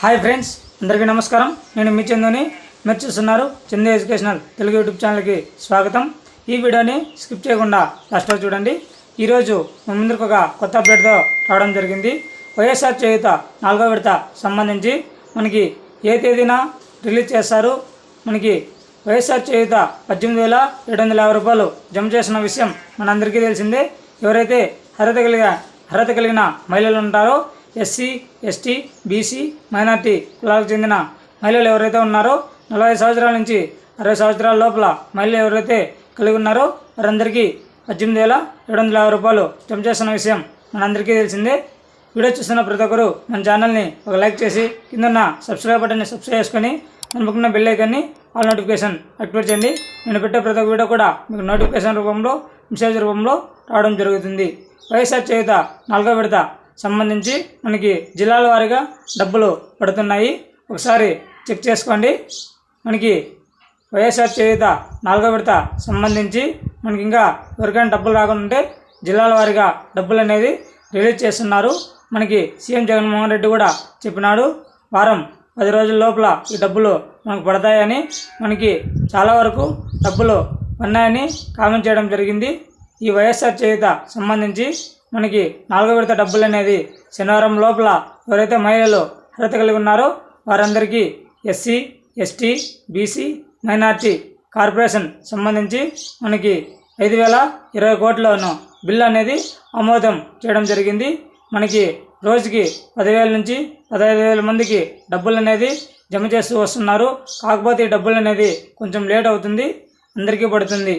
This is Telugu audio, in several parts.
హాయ్ ఫ్రెండ్స్, అందరికీ నమస్కారం. నేను మీ చందుని. మీరు చూస్తున్నారు చందు ఎడ్యుకేషనల్ తెలుగు యూట్యూబ్ ఛానల్కి స్వాగతం. ఈ వీడియోని స్కిప్ చేయకుండా లాస్ట్లో చూడండి. ఈరోజు మీ ముందుకు ఒక కొత్త అప్డేట్తో రావడం జరిగింది. వైఎస్ఆర్ చేయూత 4వ విడత సంబంధించి మనకి ఏ తేదీన రిలీజ్ చేస్తారు, మనకి వైఎస్ఆర్ చేయూత 18,750 రూపాయలు జమ చేసిన విషయం మనందరికీ తెలిసిందే. ఎవరైతే అర్హత కలిగిన మహిళలు ఉంటారో, ఎస్సీ, ఎస్టీ, బీసీ, మైనార్టీ కులాలకు చెందిన మహిళలు ఎవరైతే ఉన్నారో, 40 సంవత్సరాల నుంచి 60 సంవత్సరాల లోపల మహిళలు ఎవరైతే కలిగి ఉన్నారో వారందరికీ 18,750 రూపాయలు జమ చేస్తున్న విషయం మనందరికీ తెలిసిందే. వీడియో చూస్తున్న ప్రతి ఒక్కరు మన ఛానల్ని ఒక లైక్ చేసి కింద సబ్స్క్రైబ్ బటన్ని సబ్స్క్రైబ్ చేసుకొని పక్కన బెల్ ఐకాన్ని ఆల్ నోటిఫికేషన్ యాక్టివేట్ చేయండి. నేను పెట్టే ప్రతి ఒక్క వీడియో కూడా మీకు నోటిఫికేషన్ రూపంలో, మెసేజ్ రూపంలో రావడం జరుగుతుంది. వైఎస్ఆర్ చేయూత 4వ విడత సంబంధించి మనకి జిల్లాల వారీగా డబ్బులు పడుతున్నాయి. ఒకసారి చెక్ చేసుకోండి. మనకి వైఎస్ఆర్ చేయూత 4వ విడత సంబంధించి మనకి ఇంకా ఎవరికైనా డబ్బులు రాకుండా జిల్లాల వారీగా డబ్బులు అనేది రిలీజ్ చేస్తున్నారు. మనకి సీఎం జగన్మోహన్ రెడ్డి కూడా చెప్పినాడు, వారం 10 రోజుల లోపల ఈ డబ్బులు మనకు పడతాయని. మనకి చాలా వరకు డబ్బులు ఉన్నాయని కామెంట్ చేయడం జరిగింది. ఈ వైఎస్ఆర్ చేయూత సంబంధించి మనకి 4వ విడత డబ్బులు అనేది శనివారం లోపల ఎవరైతే మహిళలు అర్హత కలిగి ఉన్నారో వారందరికీ SC, ST, BC, minority corporation సంబంధించి మనకి 5,020 కోట్లను బిల్లు అనేది ఆమోదం చేయడం జరిగింది. మనకి రోజుకి 10,000 నుంచి 15,000 మందికి డబ్బులు అనేది జమ చేస్తూ వస్తున్నారు. కాకపోతే ఈ డబ్బులు అనేది కొంచెం లేట్ అవుతుంది, అందరికీ పడుతుంది.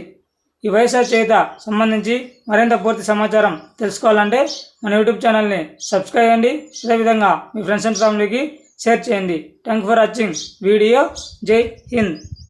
ఈ వైఎస్ఆర్ చేయూత సంబంధించి మరింత పూర్తి సమాచారం తెలుసుకోవాలంటే మన యూట్యూబ్ ఛానల్ని సబ్స్క్రైబ్ చేయండి. అదేవిధంగా మీ ఫ్రెండ్స్ అండ్ ఫ్యామిలీకి షేర్ చేయండి. Thank for watching video. జై హింద్.